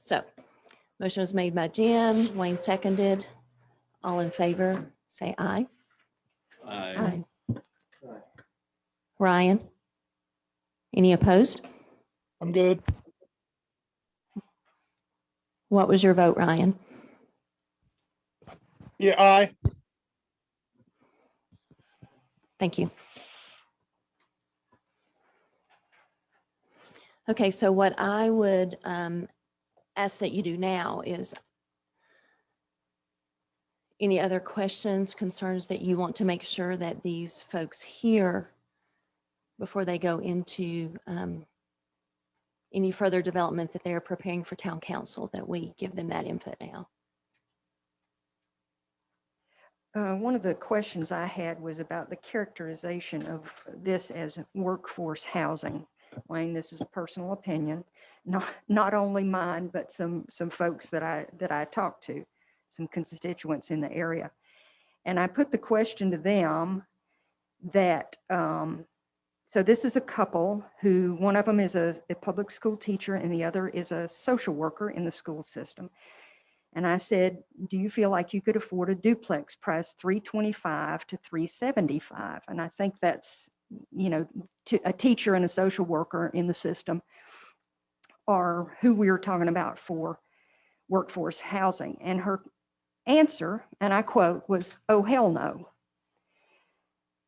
So motion was made by Jim, Wayne seconded. All in favor, say aye. Aye. Ryan? Any opposed? I'm good. What was your vote, Ryan? Yeah, aye. Thank you. Okay, so what I would ask that you do now is any other questions, concerns that you want to make sure that these folks hear before they go into any further development that they're preparing for town council, that we give them that input now. One of the questions I had was about the characterization of this as workforce housing. Wayne, this is a personal opinion, not only mine, but some folks that I talked to, some constituents in the area. And I put the question to them that, so this is a couple who, one of them is a public school teacher and the other is a social worker in the school system. And I said, do you feel like you could afford a duplex price $325 to $375? And I think that's, you know, to a teacher and a social worker in the system are who we were talking about for workforce housing. And her answer, and I quote, was, oh, hell no.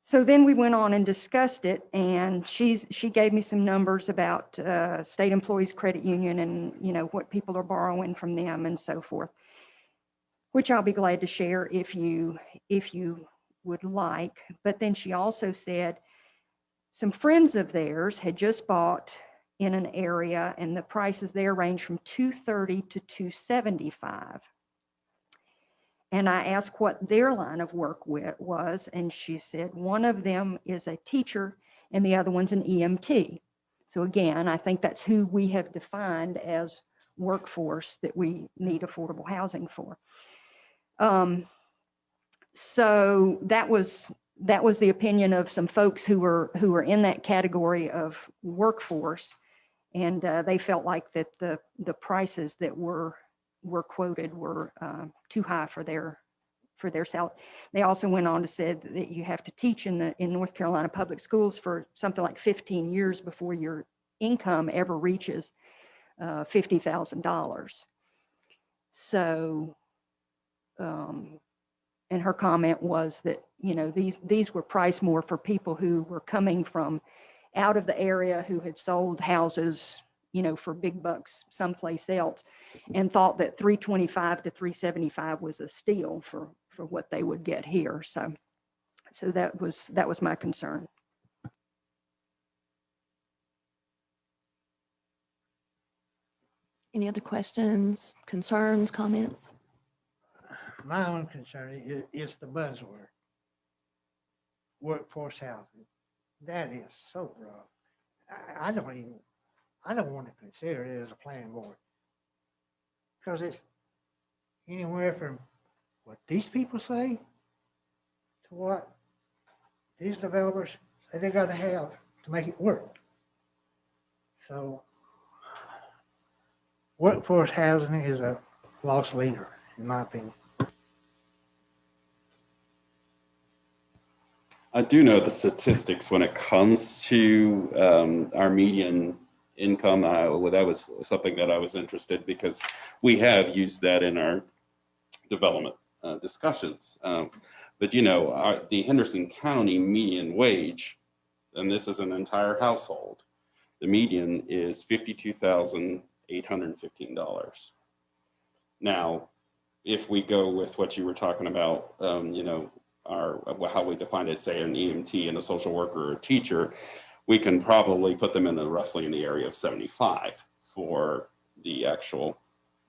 So then we went on and discussed it, and she gave me some numbers about state employees credit union and, you know, what people are borrowing from them and so forth, which I'll be glad to share if you would like. But then she also said some friends of theirs had just bought in an area and the prices there range from $230 to $275. And I asked what their line of work was, and she said one of them is a teacher and the other one's an EMT. So again, I think that's who we have defined as workforce that we need affordable housing for. So that was the opinion of some folks who were in that category of workforce, and they felt like that the prices that were quoted were too high for their salary. They also went on to say that you have to teach in North Carolina public schools for something like 15 years before your income ever reaches $50,000. So, and her comment was that, you know, these were priced more for people who were coming from out of the area, who had sold houses, you know, for big bucks someplace else, and thought that $325 to $375 was a steal for what they would get here. So that was my concern. Any other questions, concerns, comments? My own concern is the buzzword, workforce housing. That is so rough. I don't want to consider it as a planning board, because it's anywhere from what these people say to what these developers say they got to have to make it work. So workforce housing is a lost leader, in my opinion. I do know the statistics when it comes to our median income. Well, that was something that I was interested, because we have used that in our development discussions. But you know, the Henderson County median wage, and this is an entire household, the median is $52,815. Now, if we go with what you were talking about, you know, how we define it, say an EMT and a social worker or a teacher, we can probably put them in roughly in the area of 75 for the actual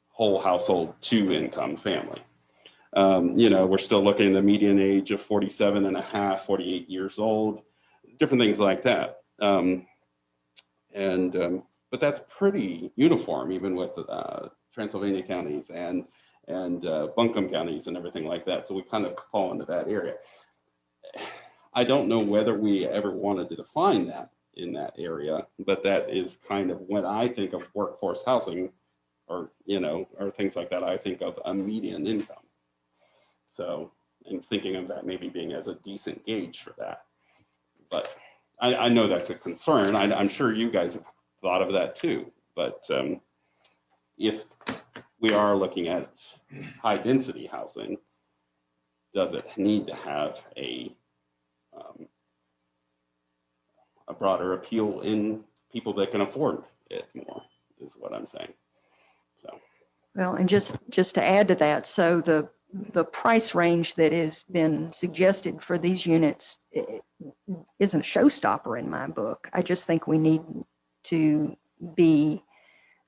whole household 2-income family. You know, we're still looking at the median age of 47 and a half, 48 years old, different things like that. But that's pretty uniform, even with Transylvania counties and Buncombe counties and everything like that. So we kind of fall into that area. I don't know whether we ever wanted to define that in that area, but that is kind of when I think of workforce housing, or, you know, or things like that, I think of a median income. So and thinking of that maybe being as a decent gauge for that. But I know that's a concern. I'm sure you guys have thought of that too. But if we are looking at high density housing, does it need to have a broader appeal in people that can afford it more, is what I'm saying. So, Well, and just to add to that, so the price range that has been suggested for these units isn't a showstopper in my book. I just think we need to be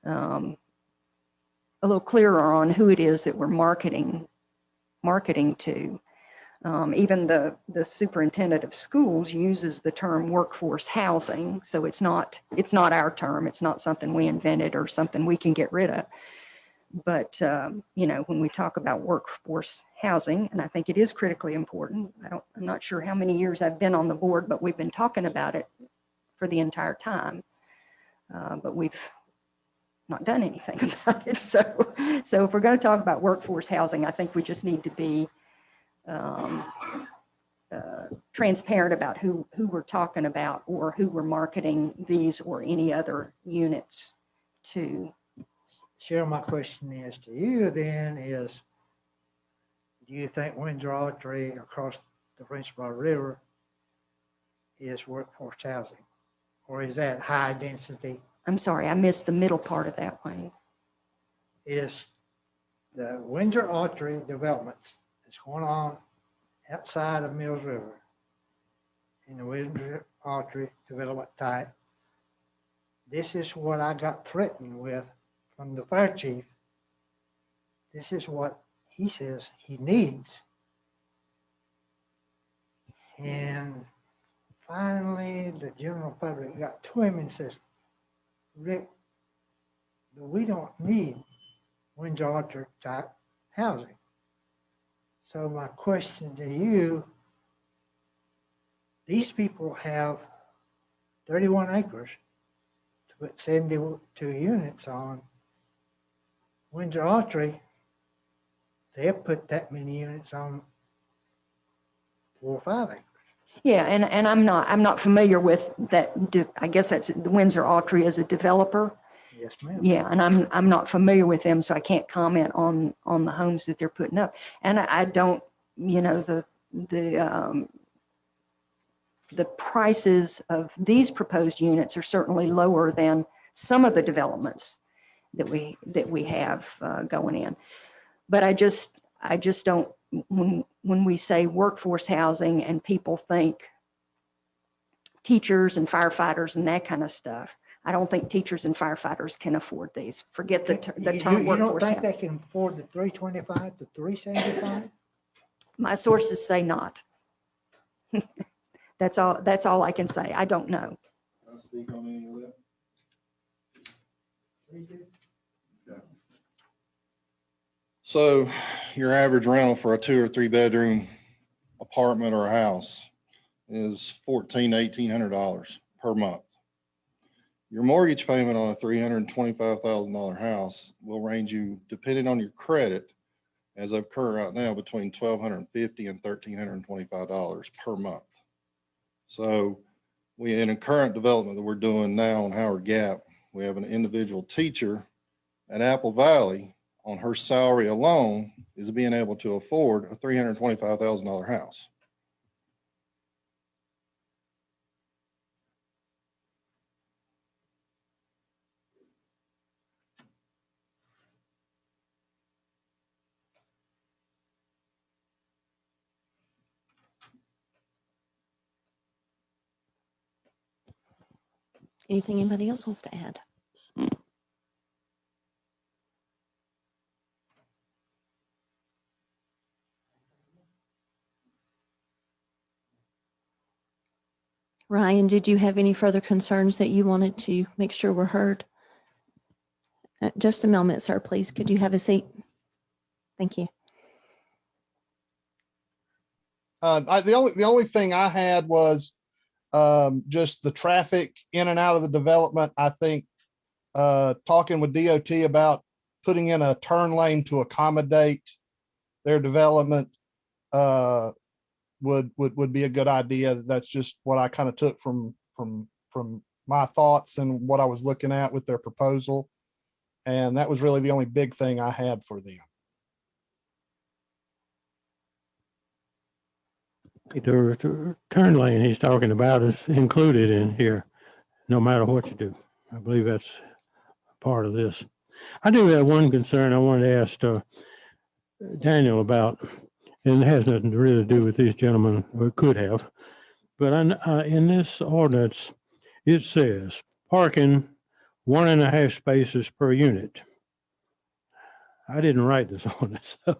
a little clearer on who it is that we're marketing to. Even the superintendent of schools uses the term workforce housing. So it's not our term. It's not something we invented or something we can get rid of. But, when we talk about workforce housing, and I think it is critically important, I'm not sure how many years I've been on the board, but we've been talking about it for the entire time. But we've not done anything about it. So if we're going to talk about workforce housing, I think we just need to be transparent about who we're talking about or who we're marketing these or any other units to. Cheryl, my question is to you then is, do you think Windsor Archery across the French Broad River is workforce housing? Or is that high density? I'm sorry, I missed the middle part of that one. Is the Windsor Archery development that's going on outside of Mills River in the Windsor Archery development type? This is what I got threatened with from the fire chief. This is what he says he needs. And finally, the general public got to him and says, Rick, we don't need Windsor Archery type housing. So my question to you, these people have 31 acres to put 72 units on. Windsor Archery, they'll put that many units on 4 or 5 acres. Yeah, and I'm not familiar with that. I guess that's the Windsor Archery as a developer. Yes, ma'am. Yeah, and I'm not familiar with them, so I can't comment on the homes that they're putting up. And I don't, the prices of these proposed units are certainly lower than some of the developments that we have going in. But I just don't, when we say workforce housing and people think teachers and firefighters and that kind of stuff, I don't think teachers and firefighters can afford these. Forget the term You don't workforce think housing. they can afford the 325 to 375? My sources say not. That's all I can say. I don't know. Can I speak on any of that? Yeah. So your average rental for a 2 or 3 bedroom apartment or a house is $1,800 per month. Your mortgage payment on a $325,000 house will range you, depending on your credit, as of current right now, between $1,250 and $1,325 per month. So we, in a current development that we're doing now on Howard Gap, we have an individual teacher at Apple Valley on her salary alone is being able to afford a $325,000 house. Anything anybody else wants to add? Ryan, did you have any further concerns that you wanted to make sure were heard? Just a moment, sir, please. Could you have a seat? Thank you. The only thing I had was just the traffic in and out of the development. I think talking with DOT about putting in a turn lane to accommodate their development would be a good idea. That's just what I kind of took from my thoughts and what I was looking at with their proposal. And that was really the only big thing I had for them. The turn lane he's talking about is included in here, no matter what you do. I believe that's part of this. I do have one concern I wanted to ask Daniel about, and it has nothing to really do with these gentlemen, or it could have. But in this ordinance, it says parking 1.5 spaces per unit. I didn't write this ordinance. So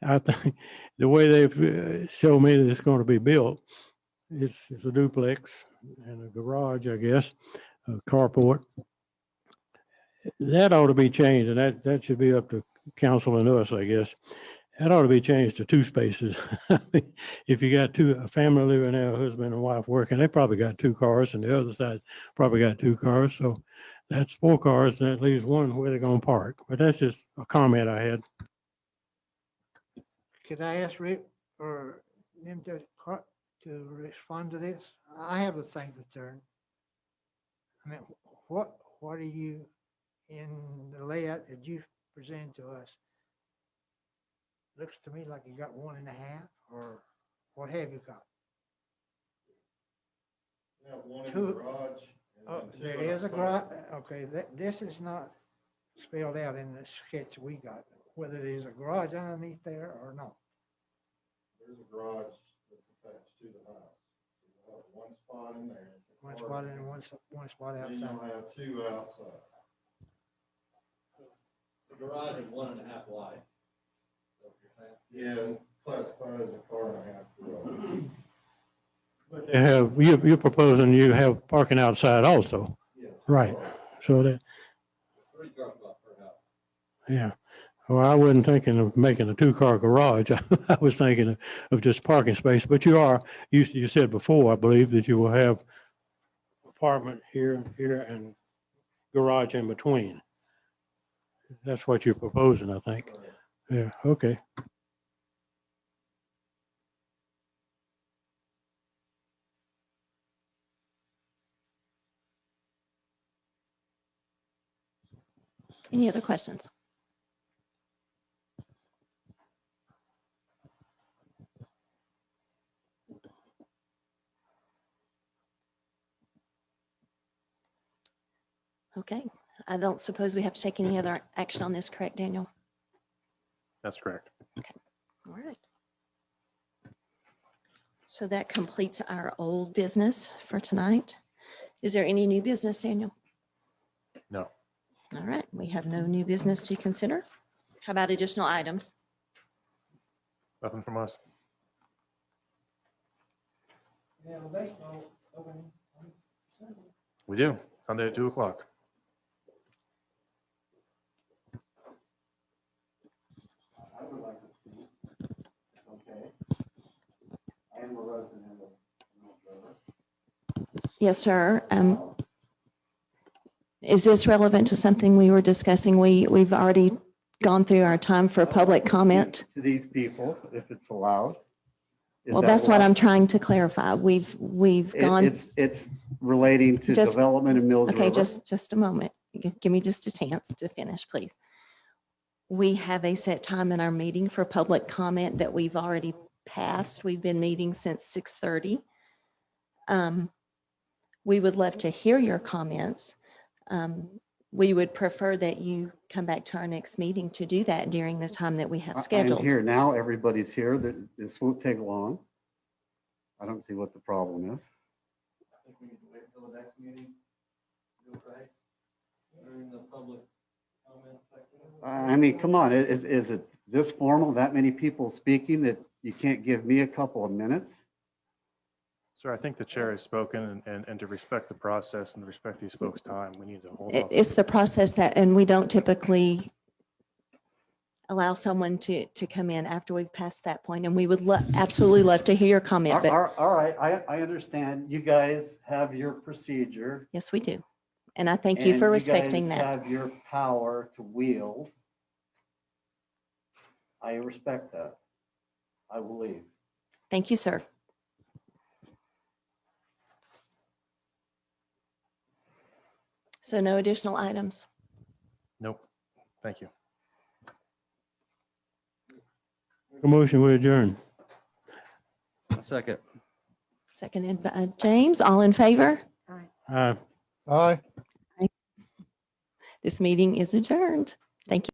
I think the way they've showed me that it's going to be built, it's a duplex and a garage, I guess, a carport. That ought to be changed, and that should be up to council and us, I guess. That ought to be changed to 2 spaces. If you got a family living there, a husband and wife working, they probably got 2 cars, and the other side probably got 2 cars. So that's 4 cars, and that leaves 1 where they're going to park. But that's just a comment I had. Could I ask Rick or them to respond to this? I have the same concern. I mean, what are you in the layout that you presented to us? Looks to me like you got 1.5, or what have you got? Yeah, one in 2. the garage. and Oh, then 2 there is a outside. garage. Okay, this is not spelled out in the sketch we got, whether it is a garage underneath there or not. There's a garage that's attached to the house. You'll have 1 spot in there. One spot in and one spot Then outside. you'll have 2 outside. The garage is 1.5 wide. Yeah, classified as a 4.5 garage. You're proposing you have parking outside also, Yes. right? So that, 3 car spot per house. yeah. Well, I wasn't thinking of making a 2-car garage. I was thinking of just parking space, but you said before, I believe, that you will have apartment here, and garage in between. That's what you're proposing, I think. Yeah, okay. Any other questions? Okay, I don't suppose we have to take any other action on this, correct, Daniel? That's correct. All right. So that completes our old business for tonight. Is there any new business, Daniel? No. All right, we have no new business to consider. How about additional items? Nothing from us. Yeah, baseball opening. We do. Sunday at 2:00. I would like to speak. Okay. I am a resident of North River. Yes, sir. Is this relevant to something we were discussing? We've already gone through our time for public comment. To these people, if it's allowed. Is Well, that that's what allowed? I'm trying to clarify. We've gone. It's relating to Just- development in Mills River. Okay, just a moment. Give me just a chance to finish, please. We have a set time in our meeting for public comment that we've already passed. We've been meeting since 6:30. We would love to hear your comments. We would prefer that you come back to our next meeting to do that during the time that we have I'm scheduled. here now. Everybody's here. This won't take long. I don't see what the problem is. I think we need to wait until the next meeting. Do it right during the public comment section. I mean, come on, is it this formal, that many people speaking that you can't give me a couple of minutes? Sir, I think the chair has spoken, and to respect the process and to respect these folks' time, we need to hold off. It's the process that, and we don't typically allow someone to come in after we've passed that point, and we would absolutely love to hear your comment, but All right, I understand. You guys have your procedure. yes, we do. And I thank you and for respecting guys that. Have your power to wield. I respect that. I will leave. Thank you, sir. So no additional items. Nope. Thank you. A motion, we adjourn. Second. Seconded by James. All in favor? Aye. Aye. This meeting is adjourned. Thank you.